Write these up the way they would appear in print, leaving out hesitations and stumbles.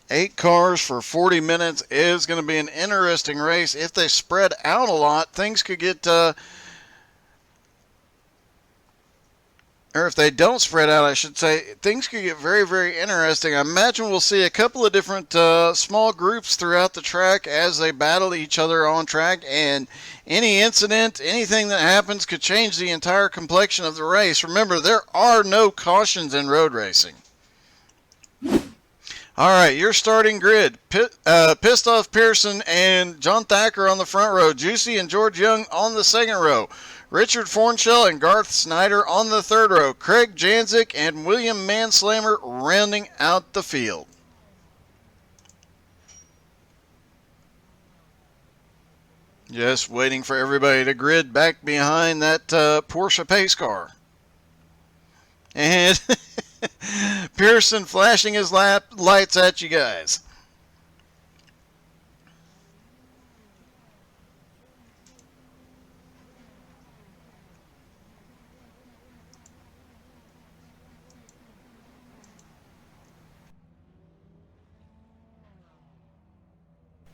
8 cars for 40 minutes is going to be an interesting race. If they spread out a lot, things could get, or if they don't spread out, I should say, things could get very, very interesting. I imagine we'll see a couple of different small groups throughout the track as they battle each other on track, and any incident, anything that happens could change the entire complexion of the race. Remember, there are no cautions in road racing. All right, your starting grid. Pissed Off Pearson and John Thacker on the front row. Juicy and George Young on the second row. Richard Fornshell and Garth Snyder on the third row. Craig Janzik and William Manslammer rounding out the field. Just waiting for everybody to grid back behind that Porsche pace car. And Pearson flashing his lights at you guys.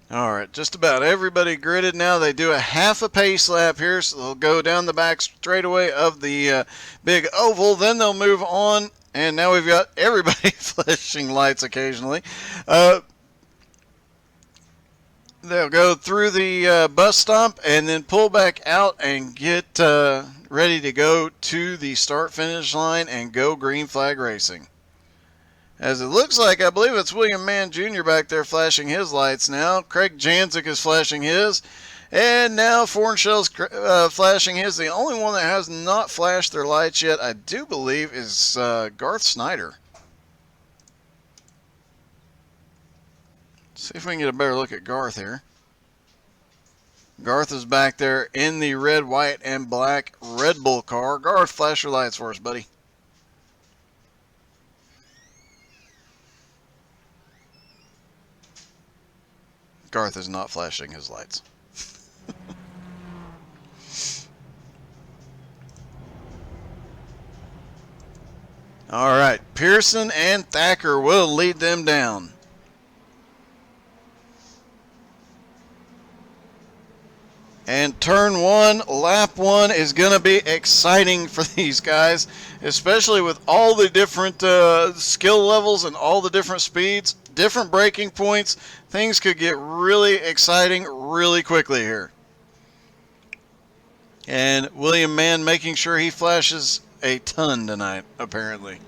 All right, just about everybody gridded now. They do a half a pace lap here, so they'll go down the back straightaway of the big oval. Then they'll move on, and now we've got everybody flashing lights occasionally. They'll go through the bus stop and then pull back out and get ready to go to the start-finish line and go green flag racing. As it looks like, I believe it's William Mann Jr. back there flashing his lights now. Craig Janzik is flashing his. And now Fornshell's flashing his. The only one that has not flashed their lights yet, I do believe, is Garth Snyder. Let's see if we can get a better look at Garth here. Garth is back there in the red, white, and black Red Bull car. Garth, flash your lights for us, buddy. Garth is not flashing his lights. All right, Pearson and Thacker will lead them down. And turn one, lap one is going to be exciting for these guys, especially with all the different skill levels and all the different speeds, different braking points. Things could get really exciting really quickly here. And William Mann making sure he flashes a ton tonight, apparently.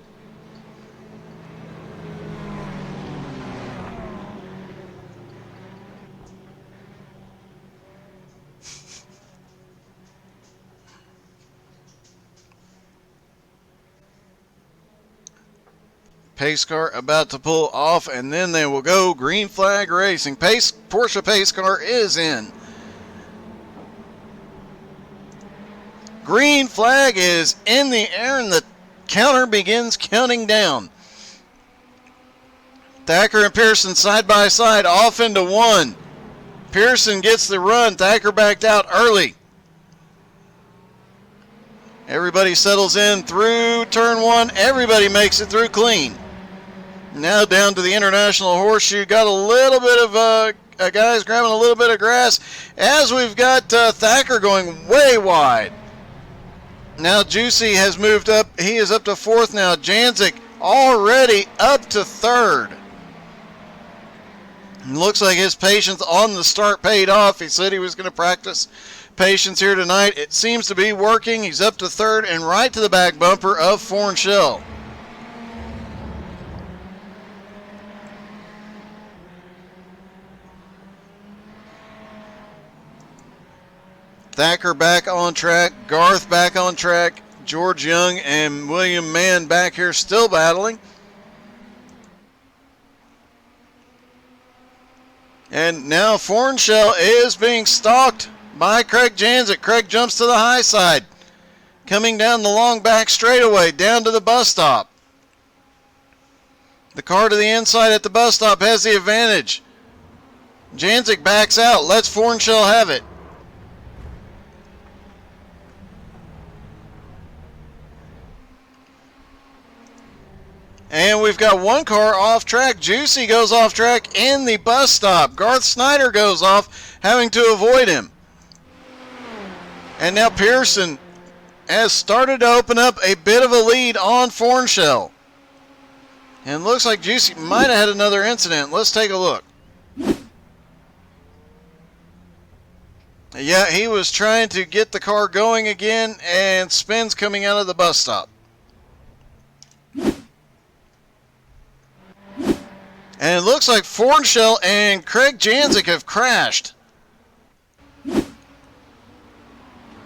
Pace car about to pull off, and then they will go green flag racing. Porsche pace car is in. Green flag is in the air, and the counter begins counting down. Thacker and Pearson side by side, off into one. Pearson gets the run. Thacker backed out early. Everybody settles in through turn one. Everybody makes it through clean. Now down to the International Horseshoe. Got a little bit of guys grabbing a little bit of grass as we've got Thacker going way wide. Now Juicy has moved up. He is up to fourth now. Janzik already up to third. Looks like his patience on the start paid off. He said he was going to practice patience here tonight. It seems to be working. He's up to third and right to the back bumper of Fornshell. Thacker back on track, Garth back on track, George Young and William Mann back here still battling. And now Fornshell is being stalked by Craig Janzik. Craig jumps to the high side, coming down the long back straightaway, down to the bus stop. The car to the inside at the bus stop has the advantage. Janzik backs out, lets Fornshell have it. And we've got one car off track. Juicy goes off track in the bus stop. Garth Snyder goes off, having to avoid him. And now Pearson has started to open up a bit of a lead on Fornshell. And looks like Juicy might have had another incident. Let's take a look. Yeah, he was trying to get the car going again, and spins coming out of the bus stop. And it looks like Fornshell and Craig Janzik have crashed.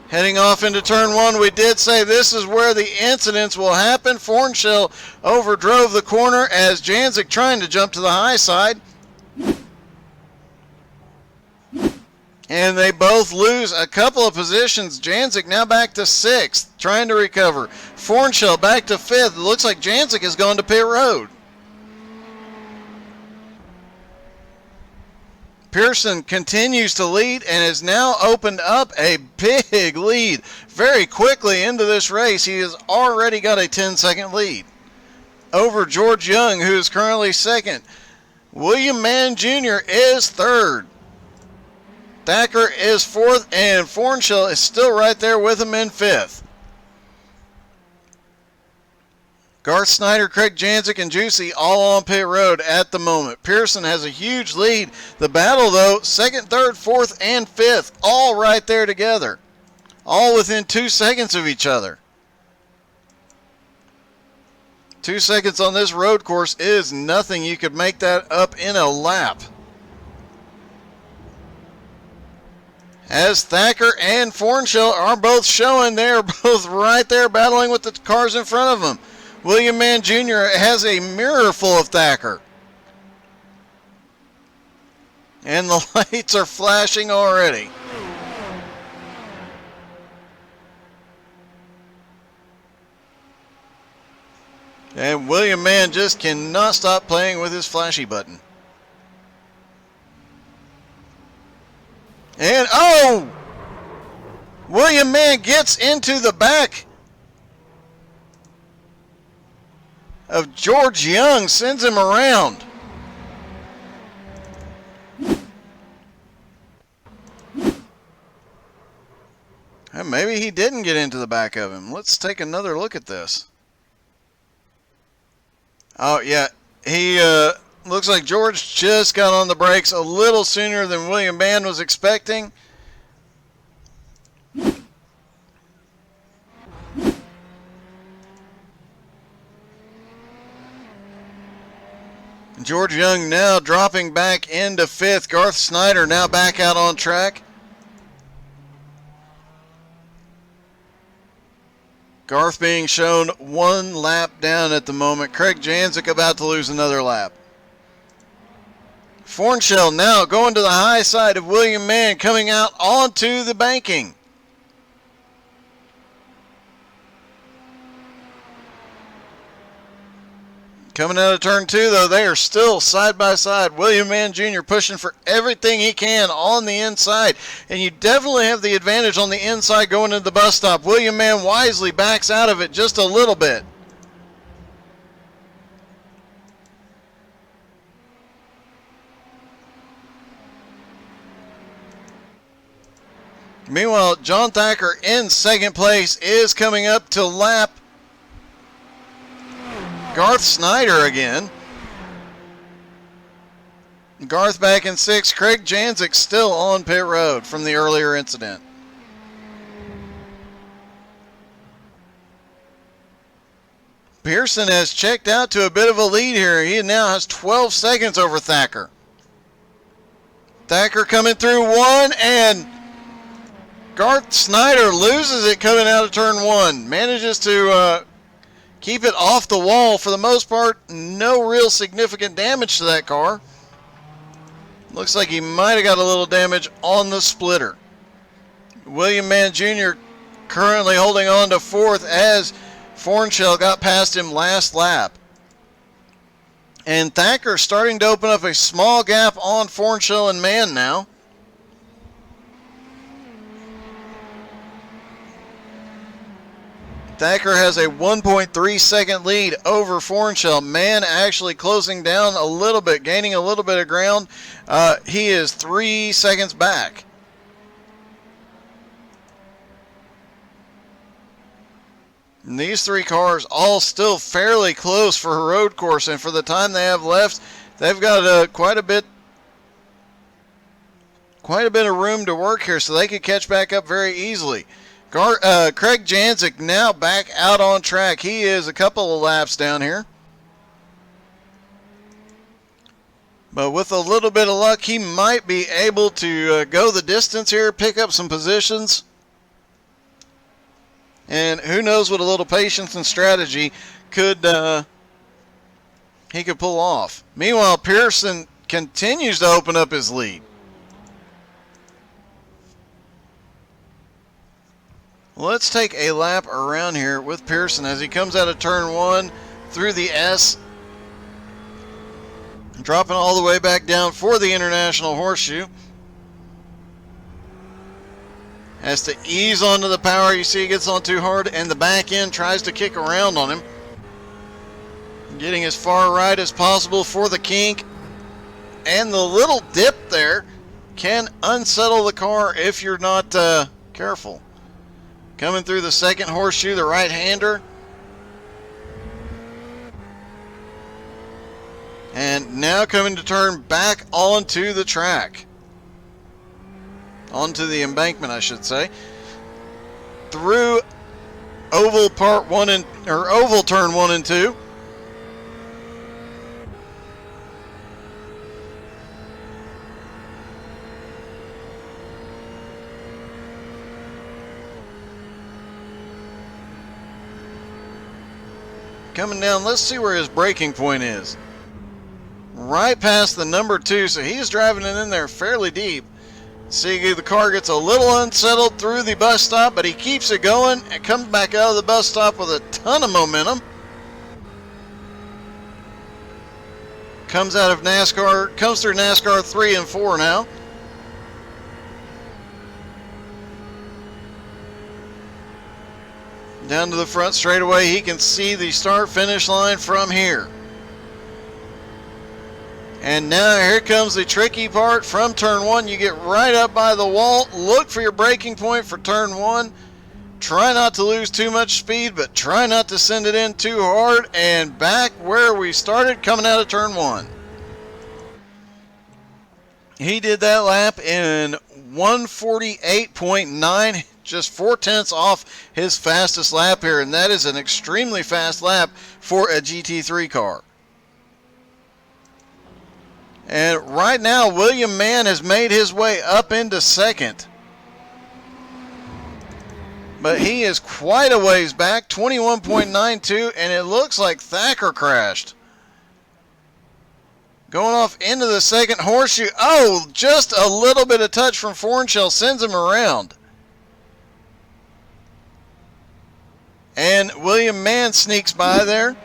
Heading off into turn one, we did say this is where the incidents will happen. Fornshell overdrove the corner as Janzik trying to jump to the high side. And they both lose a couple of positions. Janzik now back to 6th, trying to recover. Fornshell back to 5th. It looks like Janzik has gone to pit road. Pearson continues to lead and has now opened up a big lead very quickly into this race. He has already got a 10-second lead over George Young, who is currently 2nd. William Mann Jr. is 3rd. Thacker is 4th, and Fornshell is still right there with him in 5th. Garth Snyder, Craig Janzik, and Juicy all on pit road at the moment. Pearson has a huge lead. The battle, though, 2nd, 3rd, 4th, and 5th, all right there together. All within 2 seconds of each other. 2 seconds on this road course is nothing. You could make that up in a lap. As Thacker and Fornshell are both showing, they're both right there battling with the cars in front of them. William Mann Jr. has a mirror full of Thacker. And the lights are flashing already. And William Mann just cannot stop playing with his flashy button. And, oh! William Mann gets into the back of George Young, sends him around. And maybe he didn't get into the back of him. Let's take another look at this. Oh, yeah. He looks like George just got on the brakes a little sooner than William Mann was expecting. George Young now dropping back into 5th. Garth Snyder now back out on track. Garth being shown 1 lap down at the moment. Craig Janzik about to lose another lap. Fornshell now going to the high side of William Mann, coming out onto the banking. Coming out of turn 2, though, they are still side by side. William Mann Jr. pushing for everything he can on the inside. And you definitely have the advantage on the inside going into the bus stop. William Mann wisely backs out of it just a little bit. Meanwhile, John Thacker in 2nd place is coming up to lap Garth Snyder again. Garth back in 6th. Craig Janzik still on pit road from the earlier incident. Pearson has checked out to a bit of a lead here. He now has 12 seconds over Thacker. Thacker coming through 1, and Garth Snyder loses it coming out of turn 1. Manages to keep it off the wall for the most part. No real significant damage to that car. Looks like he might have got a little damage on the splitter. William Mann Jr. currently holding on to 4th as Fornshell got past him last lap. And Thacker starting to open up a small gap on Fornshell and Mann now. Thacker has a 1.3 second lead over Fornshell. Man actually closing down a little bit, gaining a little bit of ground. He is 3 seconds back. And these three cars all still fairly close for a road course, and for the time they have left, they've got quite a bit of room to work here, so they could catch back up very easily. Craig Janzik now back out on track. He is a couple of laps down here. But with a little bit of luck, he might be able to go the distance here, pick up some positions. And who knows what a little patience and strategy he could pull off. Meanwhile, Pearson continues to open up his lead. Let's take a lap around here with Pearson as he comes out of turn 1 through the S, dropping all the way back down for the International Horseshoe. Has to ease onto the power. You see he gets on too hard, and the back end tries to kick around on him. Getting as far right as possible for the kink. And the little dip there can unsettle the car if you're not careful. Coming through the second horseshoe, the right-hander. And now coming to turn back onto the track. Onto the embankment, I should say. Through oval oval turn 1 and 2. Coming down, let's see where his braking point is. Right past the number 2, so he's driving it in there fairly deep. See, the car gets a little unsettled through the bus stop, but he keeps it going and comes back out of the bus stop with a ton of momentum. Comes out of NASCAR, comes through NASCAR 3 and 4 now. Down to the front straightaway, he can see the start-finish line from here. And now here comes the tricky part from turn 1. You get right up by the wall. Look for your braking point for turn 1. Try not to lose too much speed, but try not to send it in too hard. And back where we started coming out of turn 1. He did that lap in 148.9, just 4/10 off his fastest lap here, and that is an extremely fast lap for a GT3 car. And right now, William Mann has made his way up into second. But he is quite a ways back, 21.92, and it looks like Thacker crashed. Going off into the second horseshoe. Oh, just a little bit of touch from Fornshell sends him around. And William Mann sneaks by there.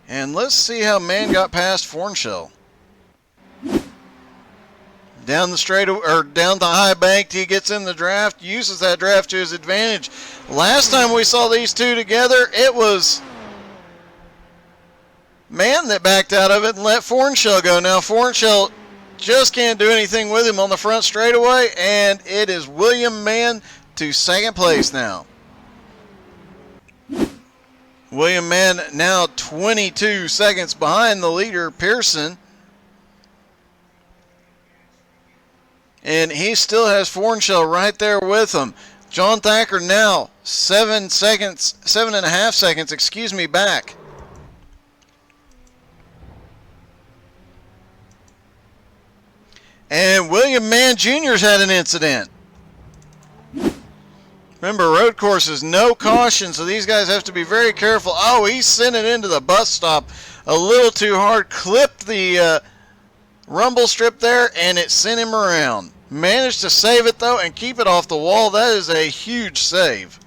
And let's see how Mann got past Fornshell. Down the straight, or down the high bank, he gets in the draft, uses that draft to his advantage. Last time we saw these two together, it was Mann that backed out of it and let Fornshell go. Now Fornshell just can't do anything with him on the front straightaway, and it is William Mann to second place now. William Mann now 22 seconds behind the leader, Pearson. And he still has Fornshell right there with him. John Thacker now 7.5 seconds, back. And William Mann Jr.'s had an incident. Remember, road courses, no caution, so these guys have to be very careful. Oh, he sent it into the bus stop a little too hard, clipped the rumble strip there, and it sent him around. Managed to save it, though, and keep it off the wall. That is a huge save.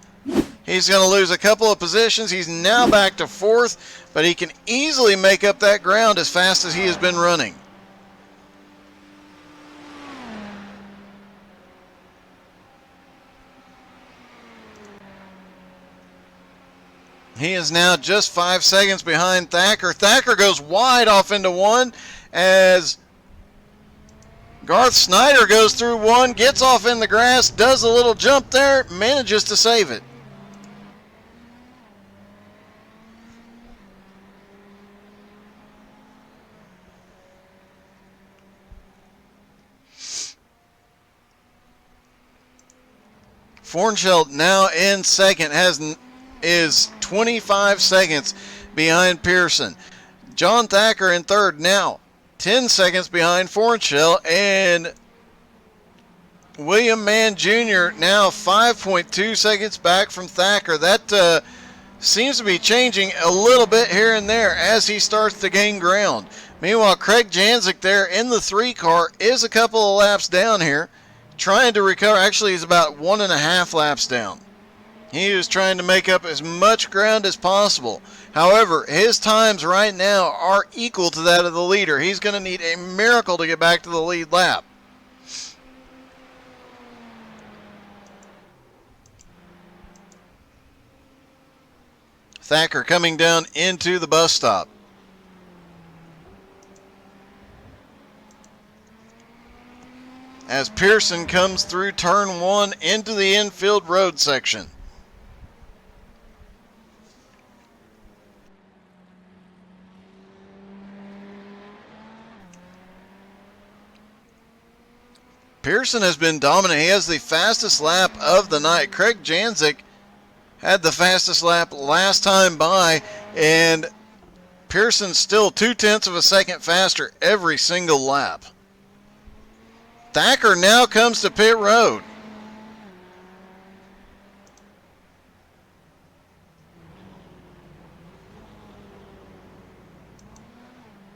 He's going to lose a couple of positions. He's now back to fourth, but he can easily make up that ground as fast as he has been running. He is now just 5 seconds behind Thacker. Thacker goes wide off into one as Garth Snyder goes through one, gets off in the grass, does a little jump there, manages to save it. Fornschelt now in second, is 25 seconds behind Pearson. John Thacker in third, now 10 seconds behind Fornschelt, and William Mann Jr. now 5.2 seconds back from Thacker. That seems to be changing a little bit here and there as he starts to gain ground. Meanwhile, Craig Janzik there in the 3 car is a couple of laps down here, trying to recover. Actually, he's about 1.5 laps down. He is trying to make up as much ground as possible. However, his times right now are equal to that of the leader. He's going to need a miracle to get back to the lead lap. Thacker coming down into the bus stop. As Pearson comes through turn 1 into the infield road section. Pearson has been dominant. He has the fastest lap of the night. Craig Janzik had the fastest lap last time by, and Pearson's still 0.2 of a second faster every single lap. Thacker now comes to pit road.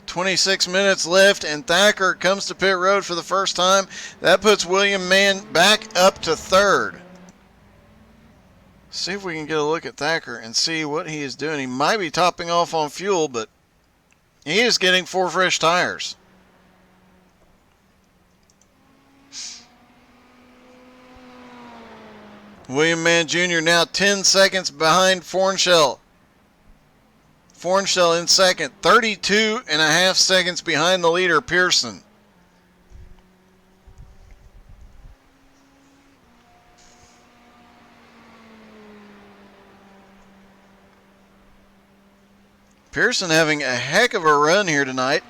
.26 minutes left, and Thacker comes to pit road for the first time. That puts William Mann back up to third. See if we can get a look at Thacker and see what he is doing. He might be topping off on fuel, but he is getting 4 fresh tires. William Mann Jr. now 10 seconds behind Fornschelt. Fornschelt in second, 32.5 seconds behind the leader, Pearson. Pearson having a heck of a run here tonight.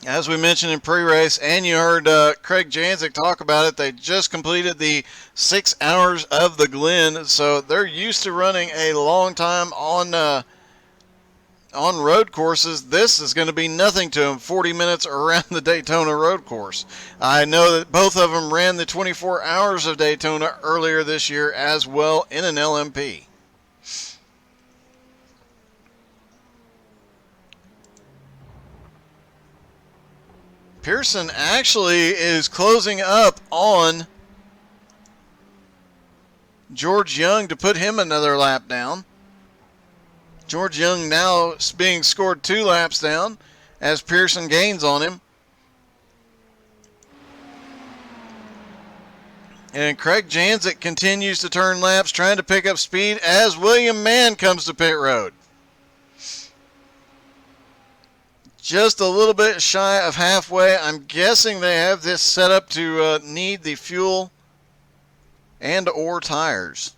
As we mentioned in pre-race, and you heard Craig Janzik talk about it, they just completed the 6 hours of the Glen, so they're used to running a long time on road courses. This is going to be nothing to them, 40 minutes around the Daytona road course. I know that both of them ran the 24 hours of Daytona earlier this year as well in an LMP. Pearson actually is closing up on George Young to put him another lap down. George Young now being scored 2 laps down as Pearson gains on him. And Craig Janzik continues to turn laps, trying to pick up speed as William Mann comes to pit road. Just a little bit shy of halfway. I'm guessing they have this set up to need the fuel and or tires.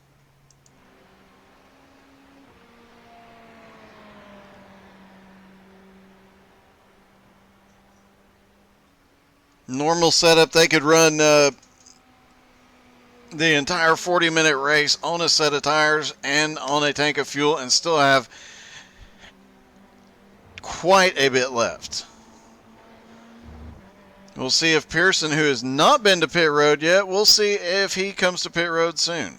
Normal setup, they could run the entire 40-minute race on a set of tires and on a tank of fuel and still have quite a bit left. We'll see if Pearson, who has not been to pit road yet, we'll see if he comes to pit road soon.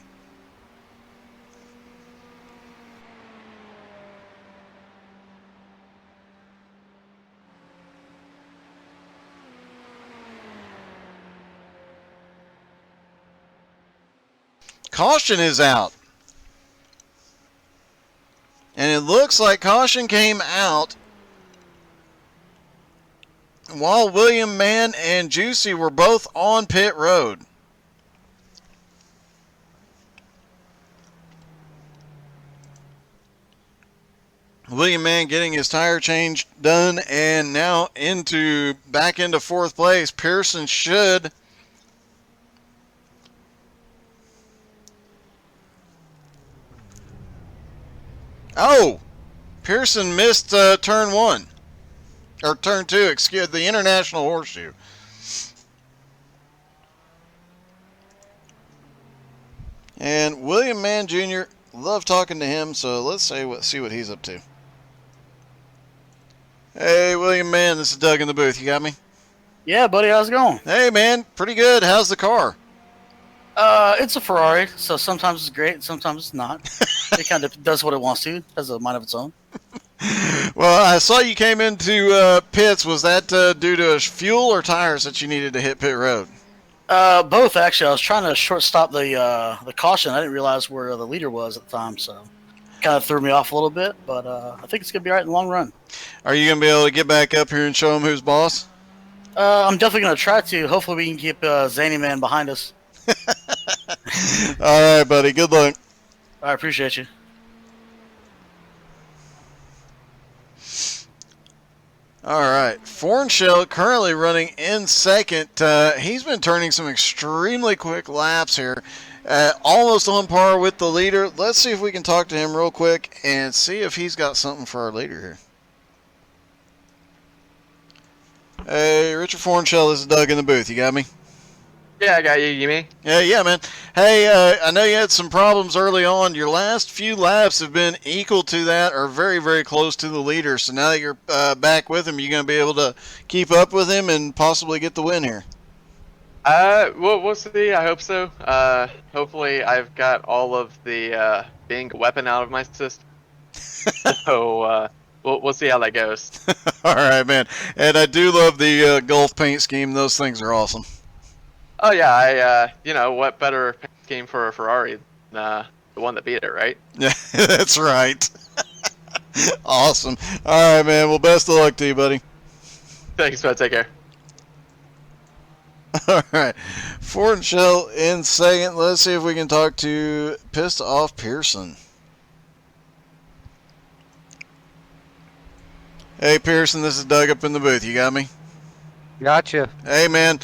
Caution is out. And it looks like caution came out while William Mann and Juicy were both on pit road. William Mann getting his tire change done, and now back into fourth place. Pearson should. Oh, Pearson missed turn one. Or turn two, excuse the International Horseshoe. And William Mann Jr., love talking to him, so let's see what he's up to. Hey, William Mann, this is Doug in the booth. You got me? Yeah, buddy, how's it going? Hey, man, pretty good. How's the car? It's a Ferrari, so sometimes it's great, sometimes it's not. It kind of does what it wants to. It has a mind of its own. Well, I saw you came into pits. Was that due to fuel or tires that you needed to hit pit road? Both, actually. I was trying to short stop the caution. I didn't realize where the leader was at the time, so kind of threw me off a little bit, but I think it's going to be all right in the long run. Are you going to be able to get back up here and show him who's boss? I'm definitely going to try to. Hopefully we can keep Zany Man behind us. All right, buddy. Good luck. I appreciate you. All right. Fornshell currently running in second. He's been turning some extremely quick laps here. Almost on par with the leader. Let's see if we can talk to him real quick and see if he's got something for our leader here. Hey, Richard Fornshell, this is Doug in the booth. You got me? Yeah, I got you. You mean? Yeah, man. Hey, I know you had some problems early on. Your last few laps have been equal to that or very, very close to the leader. So now that you're back with him, you're going to be able to keep up with him and possibly get the win here. We'll see. I hope so. Hopefully I've got all of the being a weapon out of my system. So we'll see how that goes. All right, man. And I do love the Gulf paint scheme. Those things are awesome. Oh yeah, what better paint scheme for a Ferrari than the one that beat it, right? Yeah, that's right. Awesome. All right, man. Well, best of luck to you, buddy. Thanks, man. Take care. All right. Fornshell in second. Let's see if we can talk to Pissed Off Pearson. Hey, Pearson, this is Doug up in the booth. You got me? Gotcha. Hey, man.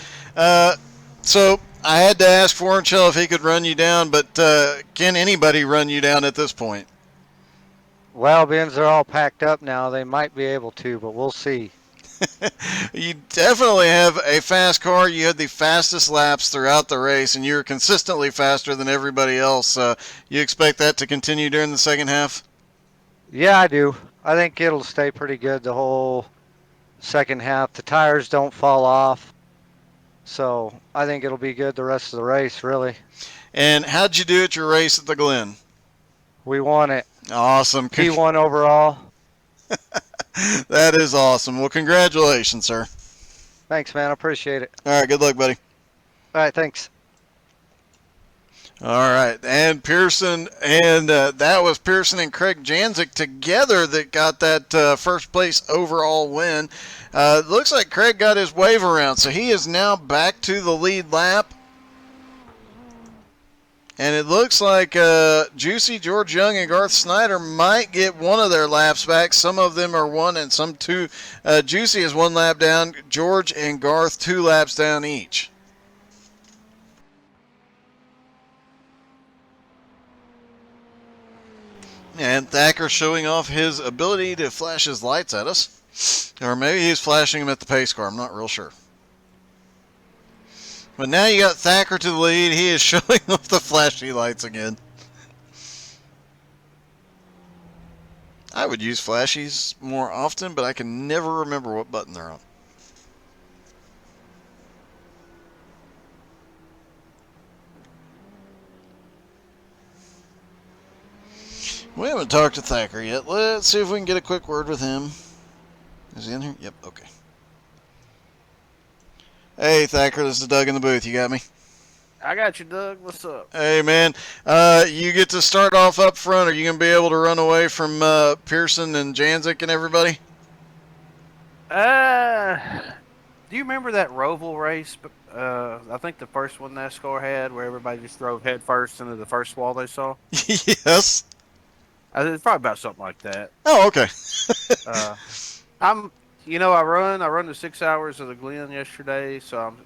So I had to ask Fornshell if he could run you down, but can anybody run you down at this point? Well, Ben's are all packed up now. They might be able to, but we'll see. You definitely have a fast car. You had the fastest laps throughout the race, and you were consistently faster than everybody else. You expect that to continue during the second half? Yeah, I do. I think it'll stay pretty good the whole second half. The tires don't fall off. So I think it'll be good the rest of the race, really. And how'd you do at your race at the Glen? We won it. Awesome. P1 overall. That is awesome. Well, congratulations, sir. Thanks, man. I appreciate it. All right, good luck, buddy. All right, thanks. All right, and Pearson, and that was Pearson and Craig Janzik together that got that first place overall win. Looks like Craig got his wave around, so he is now back to the lead lap. And it looks like Juicy, George Young, and Garth Snyder might get one of their laps back. Some of them are one and some two. Juicy is one lap down. George and Garth 2 laps down each. And Thacker showing off his ability to flash his lights at us. Or maybe he's flashing them at the pace car. I'm not real sure. But now you got Thacker to the lead. He is showing off the flashy lights again. I would use flashies more often, but I can never remember what button they're on. We haven't talked to Thacker yet. Let's see if we can get a quick word with him. Is he in here? Yep, okay. Hey, Thacker, this is Doug in the booth. You got me? I got you, Doug. What's up? Hey, man. You get to start off up front. Are you going to be able to run away from Pearson and Janzik and everybody? Do you remember that Roval race? I think the first one NASCAR had where everybody just drove head first into the first wall they saw. Yes. It's probably about something like that. Oh, okay. Uh, I'm, I run the 6 hours of the Glen yesterday, so I'm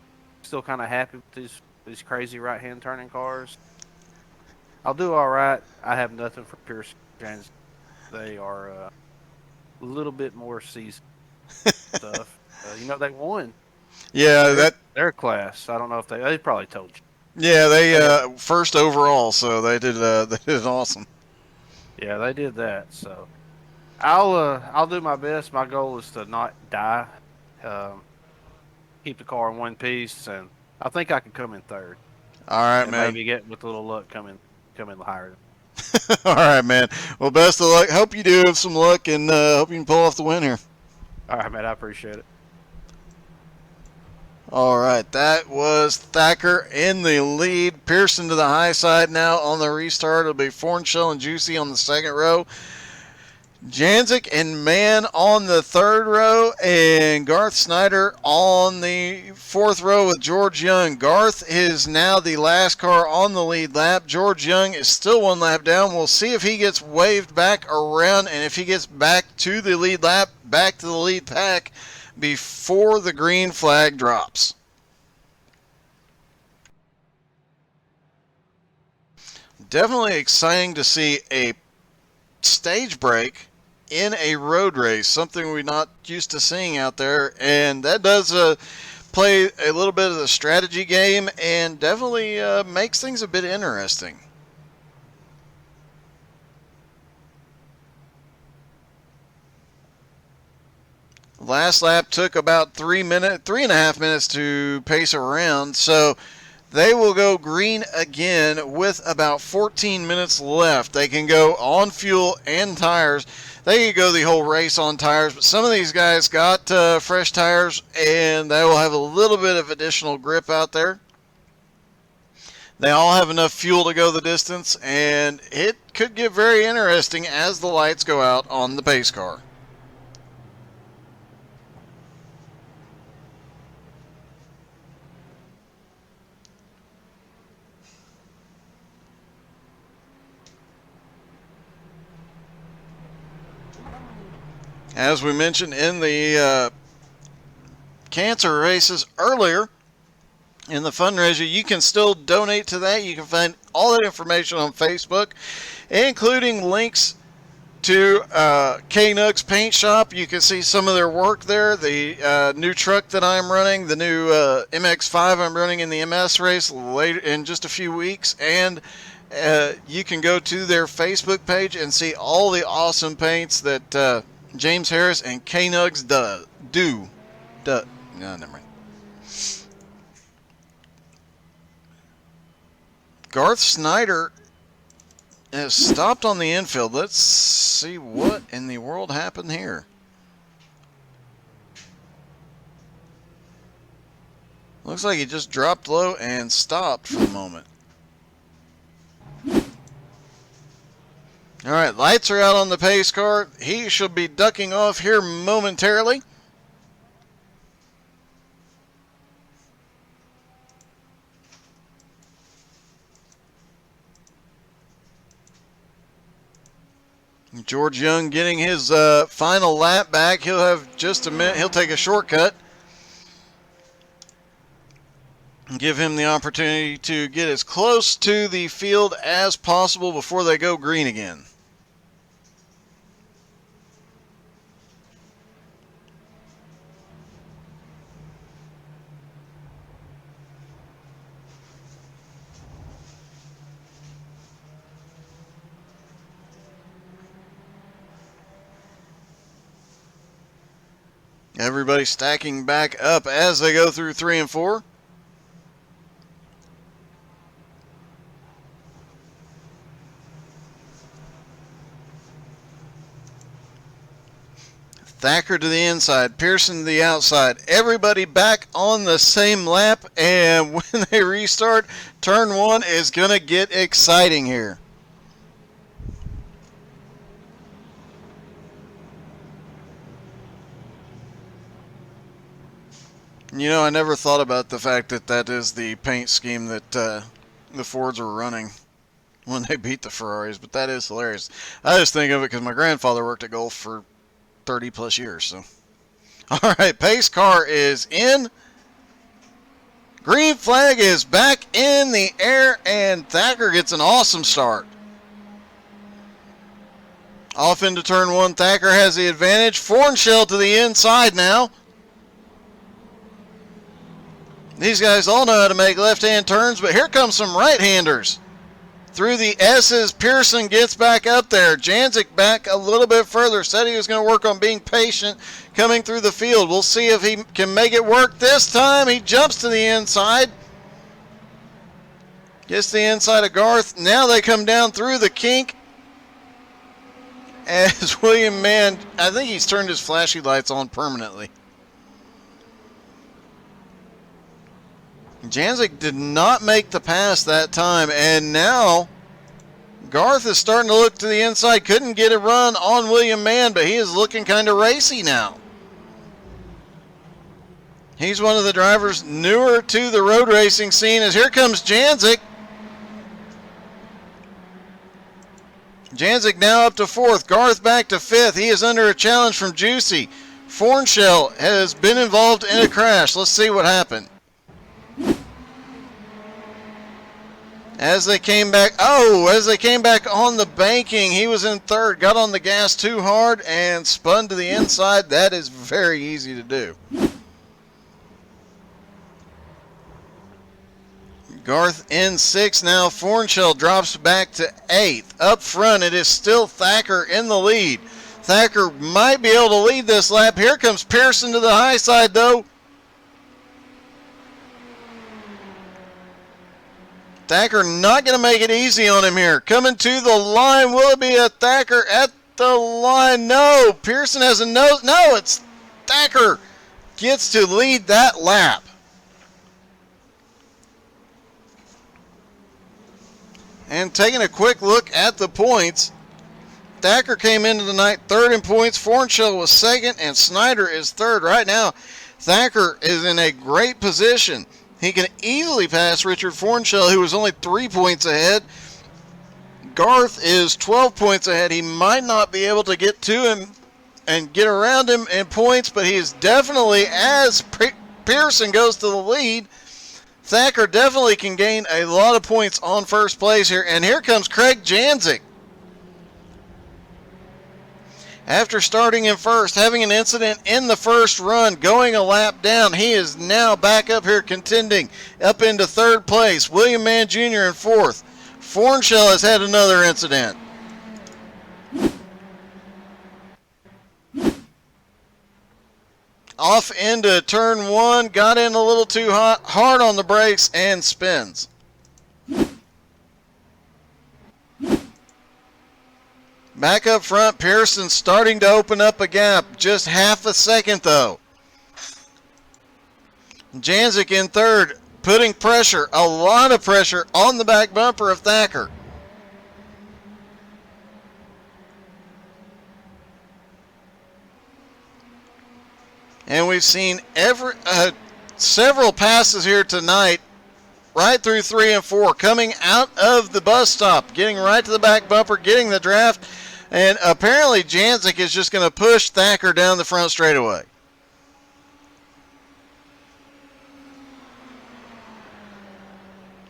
still kind of happy with these crazy right hand turning cars. I'll do all right. I have nothing for Pierce James. They are a little bit more seasoned stuff. They won Yeah, their class. I don't know if they probably told you. they They have, first overall, so they did awesome. yeah, they did that. So I'll do my best. My goal is to not die. Um, Keep the car in one piece, and I think I can come in third, All right, and man. maybe get with a little luck come in higher. All right, man. Well, best of luck. Hope you do have some luck, and hope you can pull off the win here. All right, man. I appreciate it. All right, that was Thacker in the lead. Pearson to the high side now on the restart. It'll be Fornshell and Juicy on the second row. Janzik and Mann on the third row, and Garth Snyder on the fourth row with George Young. Garth is now the last car on the lead lap. George Young is still one lap down. We'll see if he gets waved back around and if he gets back to the lead lap, back to the lead pack before the green flag drops. Definitely exciting to see a stage break in a road race, something we're not used to seeing out there, and that does play a little bit of the strategy game and definitely makes things a bit interesting. Last lap took about 3.5 minutes to pace around, so they will go green again with about 14 minutes left. They can go on fuel and tires. They can go the whole race on tires, but some of these guys got fresh tires, and they will have a little bit of additional grip out there. They all have enough fuel to go the distance, and it could get very interesting as the lights go out on the pace car. As we mentioned in the cancer races earlier in the fundraiser, you can still donate to that. You can find all that information on Facebook, including links to K-Nugs Paint Shop. You can see some of their work there. The new truck that I'm running, the new MX-5 I'm running in the MS race later in just a few weeks, and you can go to their Facebook page and see all the awesome paints that James Harris and K-Nugs do. No, never mind. Garth Snyder has stopped on the infield. Let's see what in the world happened here. Looks like he just dropped low and stopped for a moment. All right, lights are out on the pace car. He should be ducking off here momentarily. George Young getting his final lap back. He'll have just a minute. He'll take a shortcut. Give him the opportunity to get as close to the field as possible before they go green again. Everybody stacking back up as they go through 3 and 4. Thacker to the inside, Pearson to the outside. Everybody back on the same lap, and when they restart, turn 1 is going to get exciting here. You know, I never thought about the fact that that is the paint scheme that the Fords are running. when they beat the Ferraris, but that is hilarious. I just think of it because my grandfather worked at Gulf for 30 plus years. So, all right, pace car is in. Green flag is back in the air, and Thacker gets an awesome start. Off into turn one, Thacker has the advantage. Fornshell to the inside now. These guys all know how to make left-hand turns, but here comes some right-handers. Through the S's, Pearson gets back up there. Janzik back a little bit further. Said he was going to work on being patient coming through the field. We'll see if he can make it work this time. He jumps to the inside. Gets the inside of Garth. Now they come down through the kink. As William Mann, I think he's turned his flashy lights on permanently. Janzik did not make the pass that time, and now Garth is starting to look to the inside. Couldn't get a run on William Mann, but he is looking kind of racy now. He's one of the drivers newer to the road racing scene, as here comes Janzik. Janzik now up to fourth. Garth back to fifth. He is under a challenge from Juicy. Fornshell has been involved in a crash. Let's see what happened. As they came back on the banking, he was in third, got on the gas too hard and spun to the inside. That is very easy to do. Garth in sixth now. Fornshell drops back to eighth. Up front, it is still Thacker in the lead. Thacker might be able to lead this lap. Here comes Pearson to the high side, though. Thacker not going to make it easy on him here. Coming to the line. Will it be a Thacker at the line? No. Pearson has a nose. No, it's Thacker gets to lead that lap. And taking a quick look at the points, Thacker came into the night third in points. Fornshell was second, and Snyder is third. Right now, Thacker is in a great position. He can easily pass Richard Fornshell, who is only 3 points ahead. Garth is 12 points ahead. He might not be able to get to him and get around him in points, but he is definitely, as Pearson goes to the lead, Thacker definitely can gain a lot of points on first place here. And here comes Craig Janzik. After starting in first, having an incident in the first run, going a lap down, he is now back up here contending up into third place. William Mann Jr. in fourth. Fornshell has had another incident. Off into turn one, got in a little too hard on the brakes and spins. Back up front, Pearson starting to open up a gap. Just half a second though. Janzik in third, putting pressure, a lot of pressure on the back bumper of Thacker. And we've seen several passes here tonight, right through 3 and 4, coming out of the bus stop, getting right to the back bumper, getting the draft, and apparently Janzik is just going to push Thacker down the front straightaway.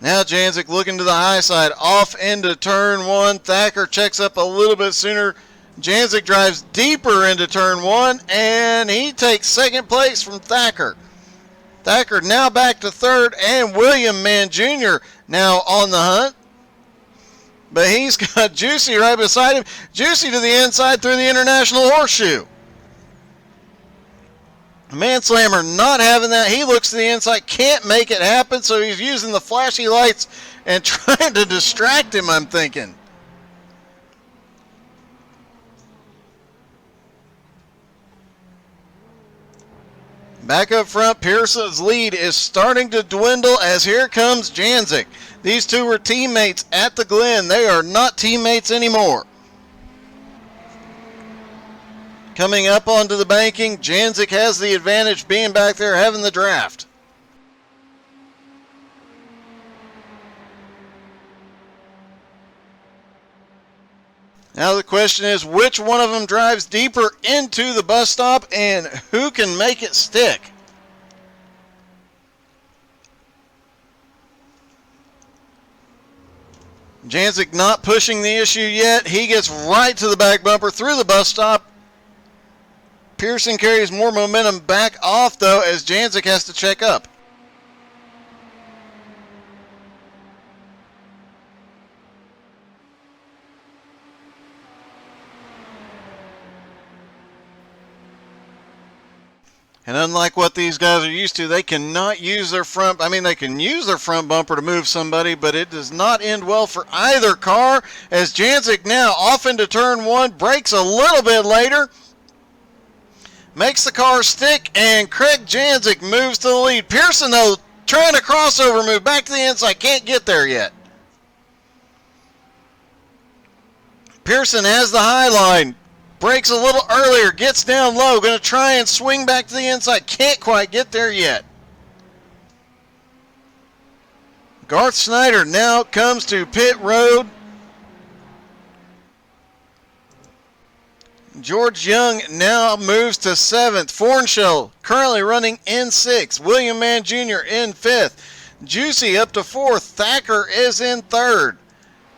Now Janzik looking to the high side, off into turn one. Thacker checks up a little bit sooner. Janzik drives deeper into turn one, and he takes second place from Thacker. Thacker now back to third, and William Mann Jr. now on the hunt. But he's got Juicy right beside him. Juicy to the inside through the International Horseshoe. Manslammer not having that. He looks to the inside, can't make it happen, so he's using the flashy lights and trying to distract him, I'm thinking. Back up front, Pearson's lead is starting to dwindle as here comes Janzik. These two were teammates at the Glen. They are not teammates anymore. Coming up onto the banking, Janzik has the advantage being back there having the draft. Now the question is, which one of them drives deeper into the bus stop and who can make it stick? Janzik not pushing the issue yet. He gets right to the back bumper through the bus stop. Pearson carries more momentum back off, though, as Janzik has to check up. And unlike what these guys are used to, they cannot use their front, they can use their front bumper to move somebody, but it does not end well for either car, as Janzik now off into turn one, brakes a little bit later, makes the car stick, and Craig Janzik moves to the lead. Pearson, though, trying to crossover move back to the inside, can't get there yet. Pearson has the high line. Brakes a little earlier, gets down low, going to try and swing back to the inside. Can't quite get there yet. Garth Snyder now comes to pit road. George Young now moves to 7th. Fornshell currently running in 6th. William Mann Jr. in 5th. Juicy up to 4th. Thacker is in 3rd.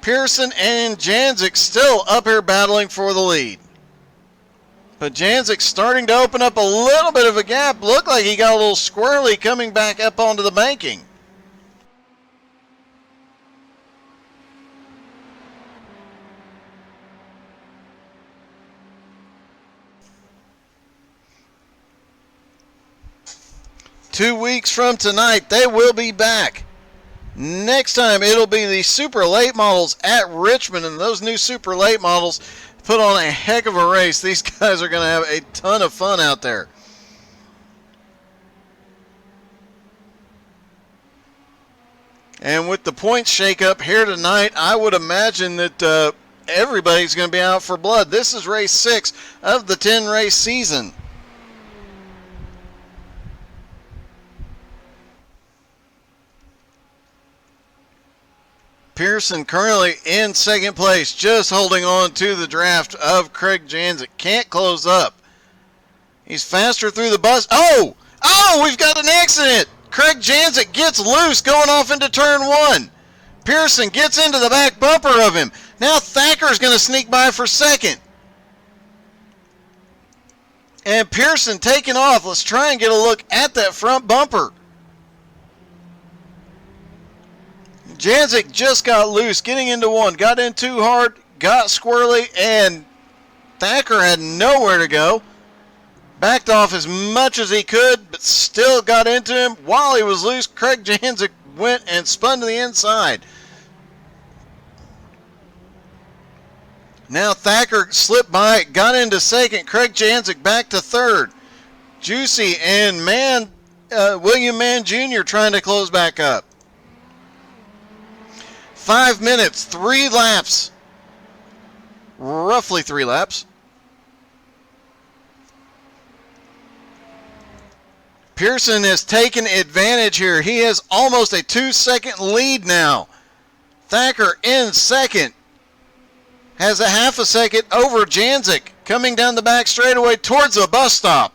Pearson and Janzik still up here battling for the lead. But Janzik starting to open up a little bit of a gap. Looked like he got a little squirrely coming back up onto the banking. Two weeks from tonight, they will be back. Next time, it'll be the super late models at Richmond, and those new super late models put on a heck of a race. These guys are going to have a ton of fun out there. And with the points shake-up here tonight, I would imagine that everybody's going to be out for blood. This is race 6 of the 10-race season. Pearson currently in 2nd place, just holding on to the draft of Craig Janzik. Can't close up. He's faster through the bus. Oh, we've got an accident. Craig Janzik gets loose going off into turn 1. Pearson gets into the back bumper of him. Now Thacker's going to sneak by for 2nd. And Pearson taking off. Let's try and get a look at that front bumper. Janzik just got loose, getting into 1, got in too hard, got squirrely, and Thacker had nowhere to go. Backed off as much as he could, but still got into him. While he was loose, Craig Janzik went and spun to the inside. Now Thacker slipped by, got into 2nd. Craig Janzik back to 3rd. Juicy and William Mann Jr. trying to close back up. 5 minutes, 3 laps. Roughly 3 laps. Pearson has taken advantage here. He has almost a 2-second lead now. Thacker in 2nd. Has a half a second over Janzik, coming down the back straightaway towards the bus stop.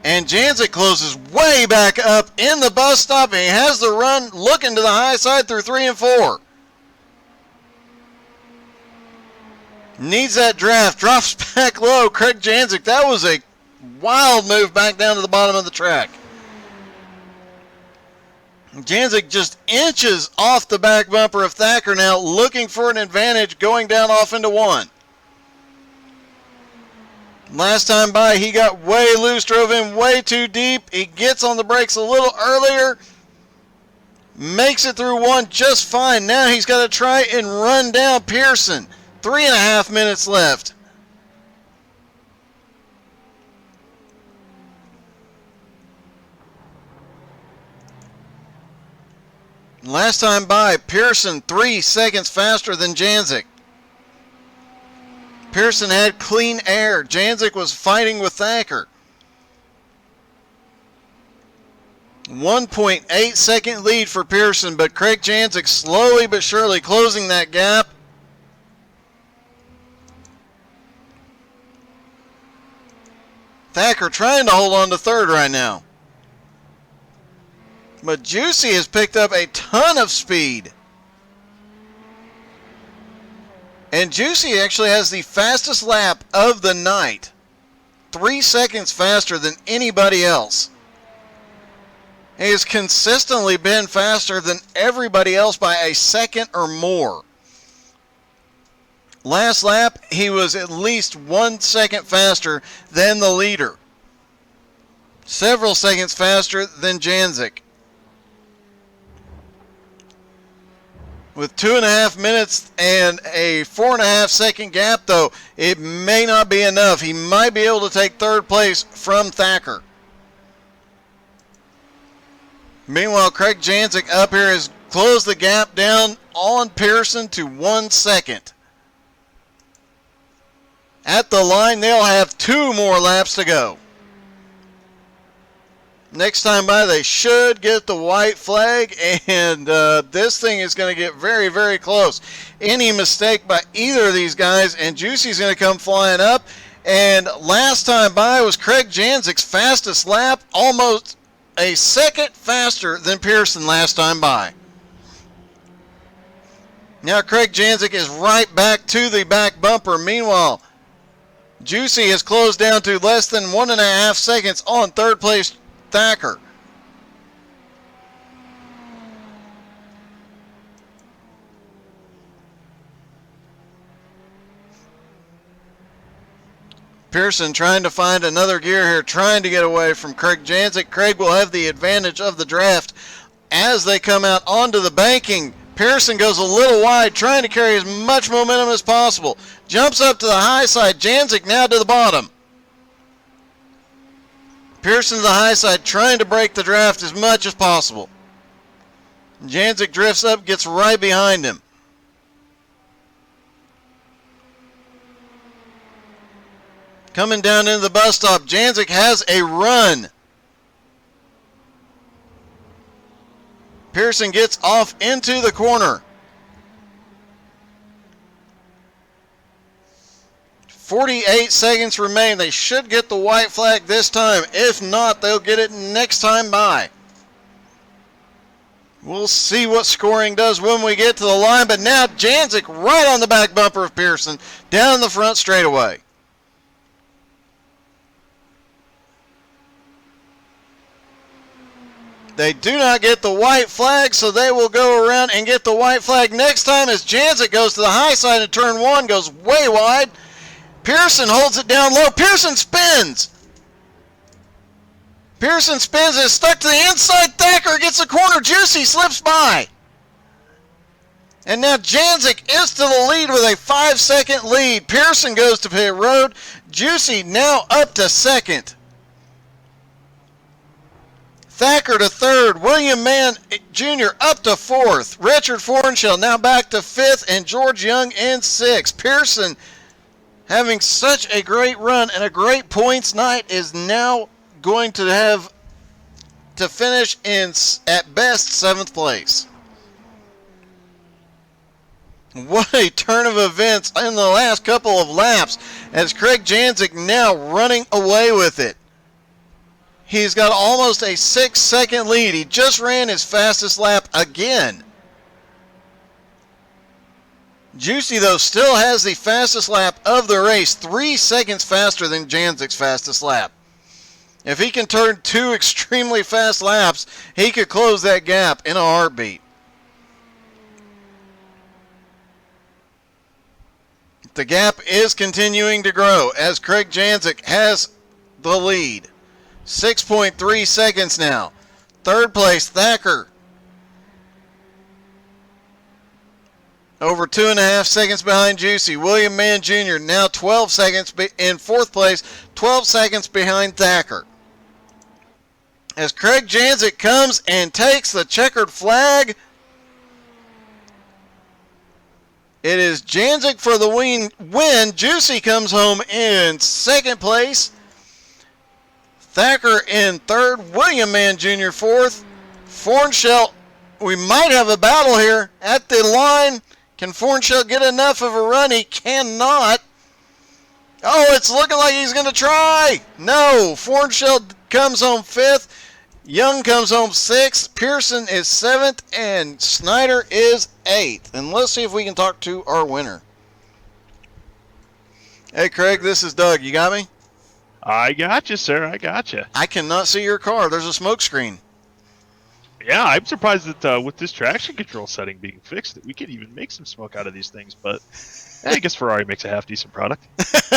And Janzik closes way back up in the bus stop, and he has the run looking to the high side through 3 and 4. Needs that draft, drops back low. Craig Janzik, that was a wild move back down to the bottom of the track. Janzik just inches off the back bumper of Thacker now, looking for an advantage going down off into 1. Last time by, he got way loose, drove in way too deep. He gets on the brakes a little earlier. Makes it through 1 just fine. Now he's got to try and run down Pearson. 3.5 minutes left. Last time by, Pearson 3 seconds faster than Janzik. Pearson had clean air. Janzik was fighting with Thacker. 1.8 second lead for Pearson, but Craig Janzik slowly but surely closing that gap. Thacker trying to hold on to third right now. But Juicy has picked up a ton of speed. And Juicy actually has the fastest lap of the night. 3 seconds faster than anybody else. He has consistently been faster than everybody else by a second or more. Last lap, he was at least 1 second faster than the leader. Several seconds faster than Janzik. With 2.5 minutes and a 4.5 second gap, though, it may not be enough. He might be able to take third place from Thacker. Meanwhile, Craig Janzik up here has closed the gap down on Pearson to 1 second. At the line, they'll have 2 more laps to go. Next time by, they should get the white flag, and this thing is going to get very, very close. Any mistake by either of these guys, and Juicy's going to come flying up. And last time by was Craig Janzik's fastest lap, almost a second faster than Pearson last time by. Now Craig Janzik is right back to the back bumper. Meanwhile, Juicy has closed down to less than 1.5 seconds on third place Thacker. Pearson trying to find another gear here, trying to get away from Craig Janzik. Craig will have the advantage of the draft as they come out onto the banking. Pearson goes a little wide, trying to carry as much momentum as possible. Jumps up to the high side. Janzik now to the bottom. Pearson to the high side, trying to break the draft as much as possible. Janzik drifts up, gets right behind him. Coming down into the bus stop, Janzik has a run. Pearson gets off into the corner. 48 seconds remain. They should get the white flag this time. If not, they'll get it next time by. We'll see what scoring does when we get to the line. But now Janzik right on the back bumper of Pearson, down the front straightaway. They do not get the white flag, so they will go around and get the white flag next time as Janzik goes to the high side of turn 1, goes way wide. Pearson holds it down low. Pearson spins. Pearson spins and is stuck to the inside. Thacker gets the corner. Juicy slips by. And now Janzik is to the lead with a 5-second lead. Pearson goes to pit road. Juicy now up to second. Thacker to third. William Mann Jr. up to fourth. Richard Fornshell now back to fifth. And George Young in sixth. Pearson, having such a great run and a great points night, is now going to have to finish in, at best, 7th place. What a turn of events in the last couple of laps as Craig Janzik now running away with it. He's got almost a 6-second lead. He just ran his fastest lap again. Juicy, though, still has the fastest lap of the race, 3 seconds faster than Janzik's fastest lap. If he can turn 2 extremely fast laps, he could close that gap in a heartbeat. The gap is continuing to grow as Craig Janzik has the lead. 6.3 seconds now. Third place, Thacker. Over 2.5 seconds behind Juicy. William Mann Jr. now 12 seconds in fourth place, 12 seconds behind Thacker. As Craig Janzik comes and takes the checkered flag, it is Janzik for the win. Juicy comes home in second place. Thacker in third. William Mann Jr. fourth. Fornshell, we might have a battle here at the line. Can Fornshell get enough of a run? He cannot. Oh, it's looking like he's going to try. No, Fornshell comes home fifth. Young comes home sixth. Pearson is seventh. And Snyder is eighth. And let's see if we can talk to our winner. Hey, Craig, this is Doug. You got me? I got you, sir. I got you. I cannot see your car. There's a smoke screen. Yeah, I'm surprised that with this traction control setting being fixed, that we can even make some smoke out of these things. But I guess Ferrari makes a half decent product.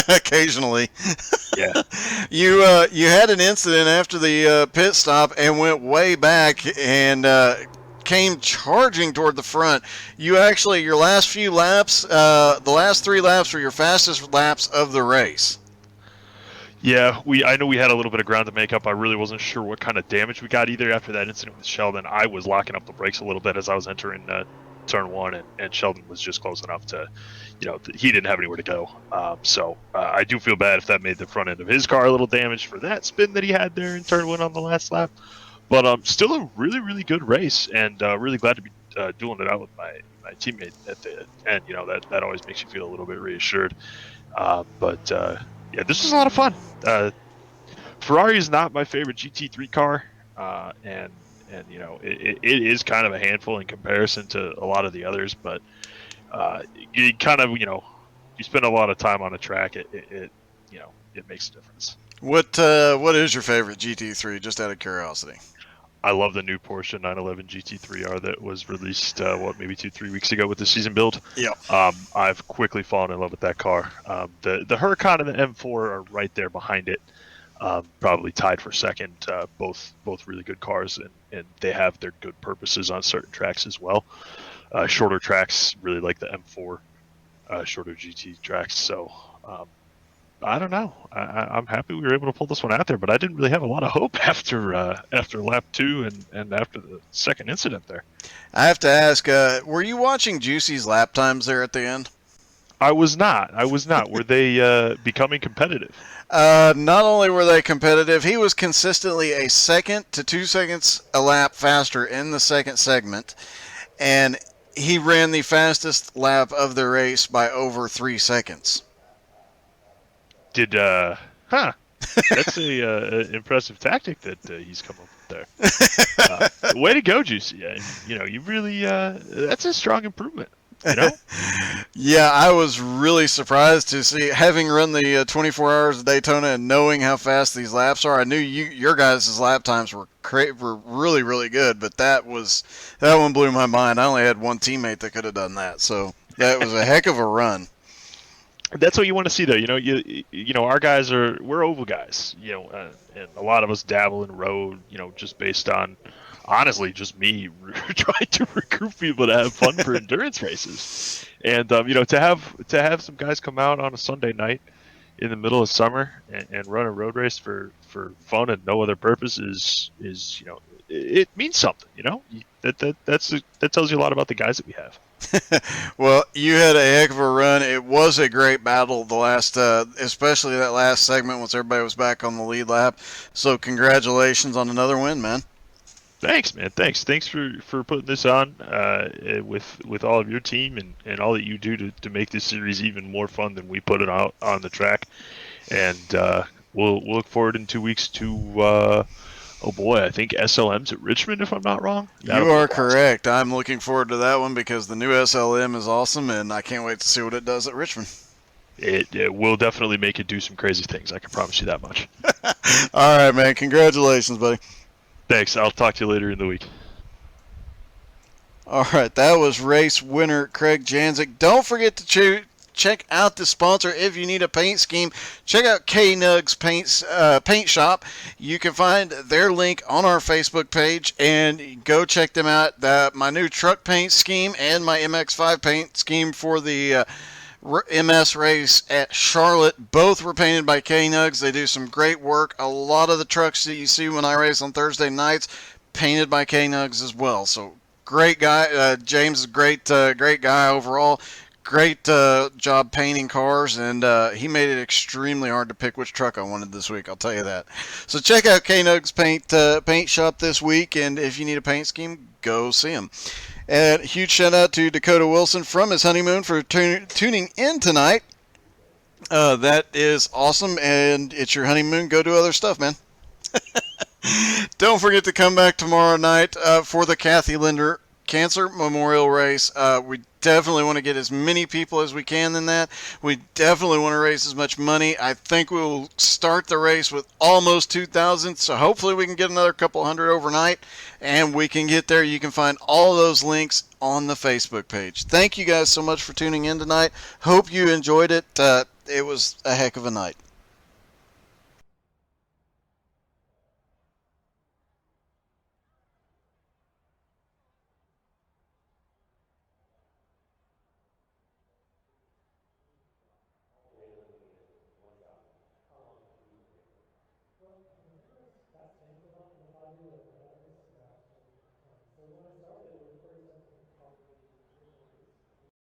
Occasionally. Yeah. You had an incident after the pit stop and went way back and came charging toward the front. You actually, your last few laps, the last 3 laps were your fastest laps of the race. Yeah, I know we had a little bit of ground to make up. I really wasn't sure what kind of damage we got either after that incident with Sheldon. I was locking up the brakes a little bit as I was entering turn 1, and Sheldon was just close enough to, he didn't have anywhere to go. So I do feel bad if that made the front end of his car a little damaged for that spin that he had there in turn 1 on the last lap. But still a really, really good race, and really glad to be dueling it out with my teammate at the end. That always makes you feel a little bit reassured. Yeah, this was a lot of fun. Ferrari is not my favorite GT3 car, and it is kind of a handful in comparison to a lot of the others. But you kind of you spend a lot of time on a track, it makes a difference. What is your favorite GT3? Just out of curiosity. I love the new Porsche 911 GT3R that was released, maybe 2-3 weeks ago with the season build. Yeah. I've quickly fallen in love with that car. The Huracan and the M4 are right there behind it, probably tied for second. Both really good cars, and they have their good purposes on certain tracks as well. Shorter tracks, really like the M4, shorter GT tracks. So I don't know. I'm happy we were able to pull this one out there, but I didn't really have a lot of hope after lap 2 and after the second incident there. I have to ask, were you watching Juicy's lap times there at the end? I was not. Were they becoming competitive? Not only were they competitive, he was consistently a second to 2 seconds a lap faster in the second segment, and he ran the fastest lap of the race by over 3 seconds. That's a impressive tactic that he's come up with there. Way to go, Juicy. You really that's a strong improvement. Yeah, I was really surprised to see, having run the 24 hours of Daytona and knowing how fast these laps are. I knew your guys' lap times were really, really good, but that one blew my mind. I only had one teammate that could have done that, so that was a heck of a run. That's what you want to see, though. Our guys we're oval guys, and a lot of us dabble in road, just based on, honestly, just me trying to recruit people to have fun for endurance races. And to have some guys come out on a Sunday night in the middle of summer and run a road race for fun and no other purpose is it means something. That tells you a lot about the guys that we have. Well, you had a heck of a run. It was a great battle, the last, especially that last segment once everybody was back on the lead lap. So congratulations on another win, man. Thanks, man. Thanks for putting this on with all of your team and all that you do to make this series even more fun than we put it out on the track. And we'll look forward in 2 weeks to oh boy, I think SLM's at Richmond, if I'm not wrong. You are correct. I'm looking forward to that one because the new SLM is awesome, and I can't wait to see what it does at Richmond. It will definitely make it do some crazy things. I can promise you that much. All right, man. Congratulations, buddy. Thanks. I'll talk to you later in the week. All right, that was race winner Craig Janzik. Don't forget to check out the sponsor. If you need a paint scheme, check out K-Nugs Paint Shop. You can find their link on our Facebook page and go check them out. My new truck paint scheme and my MX-5 paint scheme for the MS race at Charlotte, both were painted by K-Nugs. They do some great work. A lot of the trucks that you see when I race on Thursday nights painted by K-Nugs as well. So great guy. James is great guy overall. great job painting cars, and he made it extremely hard to pick which truck I wanted this week. I'll tell you that. So check out K-Nugs paint shop this week, and if you need a paint scheme, go see him. And huge shout out to Dakota Wilson from his honeymoon for tuning in tonight. That is awesome, and it's your honeymoon. Go do other stuff, man. Don't forget to come back tomorrow night for the Kathy Linder Cancer Memorial Race. We definitely want to get as many people as we can in that. We definitely want to raise as much money. I think we will start the race with almost 2,000, so hopefully we can get another couple hundred overnight, and we can get there. You can find all of those links on the Facebook page. Thank you guys so much for tuning in tonight. Hope you enjoyed it. It was a heck of a night.